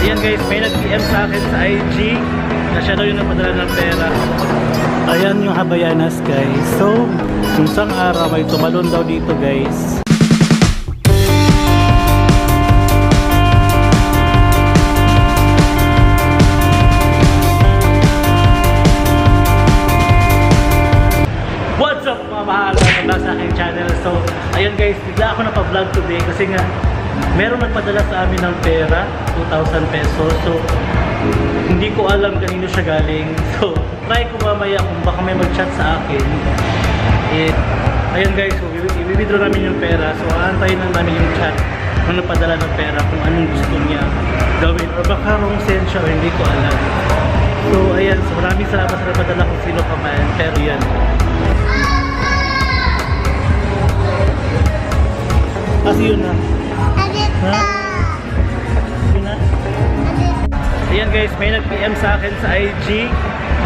Ayan guys, may nag-PM sa akin sa IG na siya daw yung napadala ng pera. Ayan yung Habayanas guys. So, yung isang araw may tumalon daw dito guys. What's up mga mahal? Welcome back sa aking channel. So, ayan guys, bigla ako napa-vlog today kasi nga meron nagpadala sa amin ng pera, 2,000 pesos. So, hindi ko alam kanino siya galing. So, try ko mamaya kung baka may mag-chat sa akin. Ayan guys, so i-withdraw namin yung pera. So, aantayin lang namin yung chat kung nagpadala ng pera, kung anong gusto niya gawin. Or baka wrong send siya, or hindi ko alam. So, ayan. So, maraming salamat sa nagpadala kung sino pa man. Pero yan. Kasi yun na. Ha? Yun na. Ayan guys, may nag-PM sa akin sa IG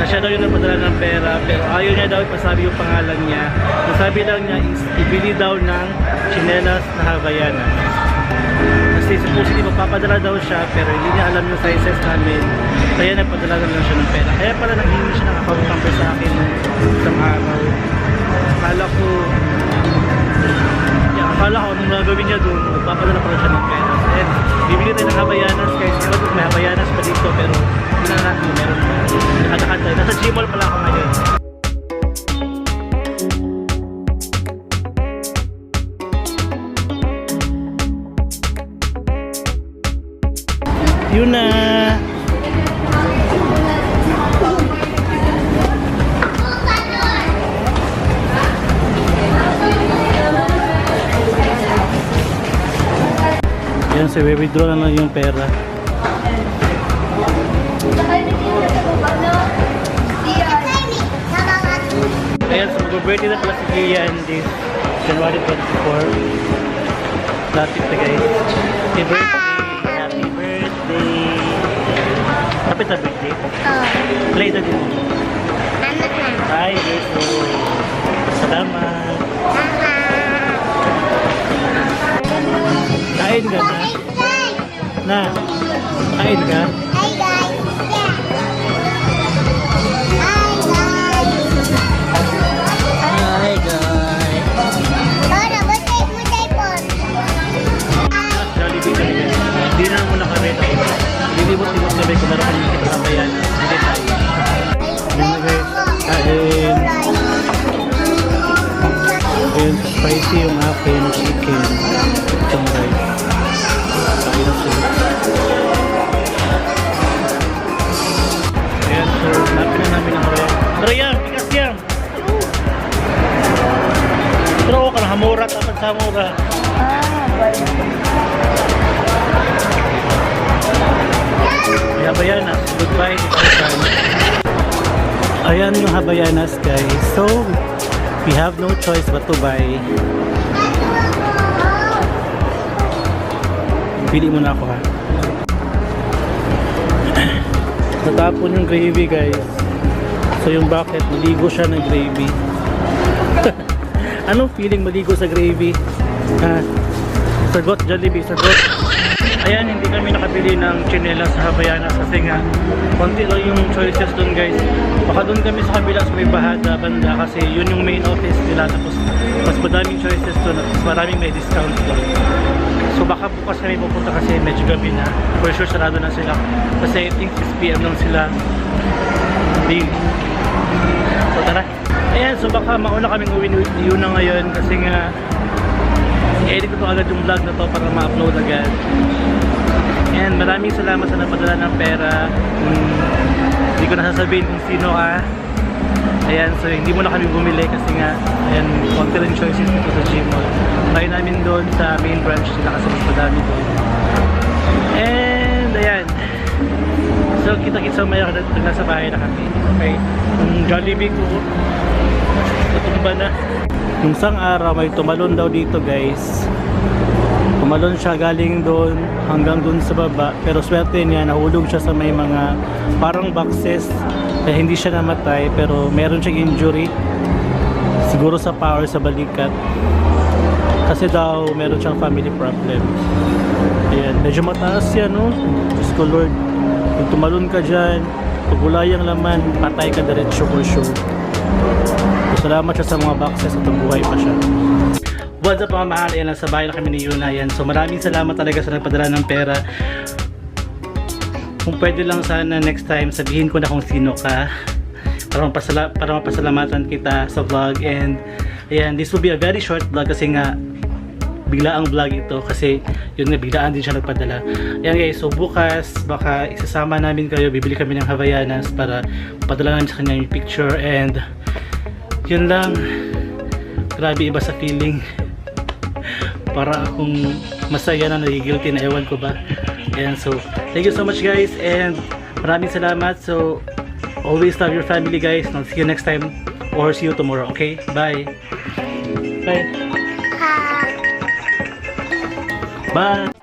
na siya daw yung napadala ng pera, pero ayaw niya daw ipasabi yung pangalan niya. Ang sabi lang niya is ibili daw ng chinelas na Havaianas. Kasi supposedly magpapadala daw siya, pero hindi niya alam yung sizes namin, kaya nagpadala lang siya ng pera. Kaya pala naghingi siya ng account number sa akin isang araw. Akala ko anong gagawin niya doon, magpapadala pala siya ng pera. And bibili tayo ng Havaianas guys. Pero may Havaianas pa dito, pero hindi na natin meron na. Nakadakad tayo. Nasa Gmall pala ako ngayon. Yun na. Yan, so withdraw na lang yung pera. Ayan, so mag-birthday na pala si Kian this January 24. Lapit na guys. Happy birthday! Happy birthday! Lapit na birthday? Play na din mo. Ay, so salamat! Kain ka na? Na? Kain ka? Hi guys! Yeah! Hi guys! Tara, batay mo typon! Jollibee kami guys. Hindi na muna kami. Lilibot-libot kami kung meron kami kita sa bayan. Hindi tayo. Yun na guys. Kain. Ayun, spicy yung akin chicken. Itong rice. Kain na sila. Ayan, so napin na namin ang Ryan. Ryan, bigas yan! Pero ako ka na hamura, tapos sa hamura. May Havaianas. Goodbye. Ayan yung Havaianas guys. So, we have no choice but to buy. Pili muna ako ha. Natapon yung gravy guys. So yung bucket, maligo siya ng gravy. Anong feeling maligo sa gravy? Ha? Sagot Jollibee, sagot. Ayan, hindi kami nakabili ng chinelas sa Havaianas kasi nga konti lang yung choices dun guys. Baka dun kami sa kabila sa may bahada banda kasi yun yung main office nila, tapos mas madaming choices dun at maraming may discount dun. So baka bukas kami pupunta kasi medyo gabi na. For sure sarado na sila kasi I think 6 PM lang sila leave. So tara. Ayan, so baka mauna kaming uwi yun na ngayon kasi nga i-edit ko to agad yung vlog na to para ma-upload agad. And maraming salamat sa napadala ng pera. Hindi ko nasasabihin kung sino ka. Ayan, so hindi mo na kami bumili kasi nga ayan, konti lang choices dito sa Gmall. Try namin doon sa main branch nila kasi mas madami doon. And ayan, so kita-kita sa maya nasa bahay na kami. Okay, yung Jollibee ko natumba na. Yung isang araw may tumalon daw dito guys. Tumalon siya galing doon hanggang doon sa baba, pero swerte niya nahulog siya sa may mga parang boxes kaya hindi siya namatay, pero meron siyang injury siguro sa paa or sa balikat kasi daw meron siyang family problem. Ayan, medyo mataas yan, no? Diyos ko Lord, kung tumalon ka dyan, pag wala yung laman, patay ka diretso for sure. So, salamat siya sa mga boxes at buhay pa siya. What's up mga mahal? Ayan, nasa bahay na kami ni Yuna. Ayan. So maraming salamat talaga sa nagpadala ng pera. Kung pwede lang sana next time sabihin ko na kung sino ka para mapasalamatan kita sa vlog. And ayan, this will be a very short vlog kasi nga bigla ang vlog ito kasi yun nga biglaan din siya nagpadala. Ayan guys, so bukas baka isasama namin kayo, bibili kami ng Havaianas para padala namin sa kanya yung picture. And yun lang, grabe iba sa feeling. Para akong masaya na nagigilty na ewan ko ba. Ayan, so thank you so much guys and maraming salamat. So always love your family guys. I'll see you next time or see you tomorrow. Okay, bye. Bye. Bye.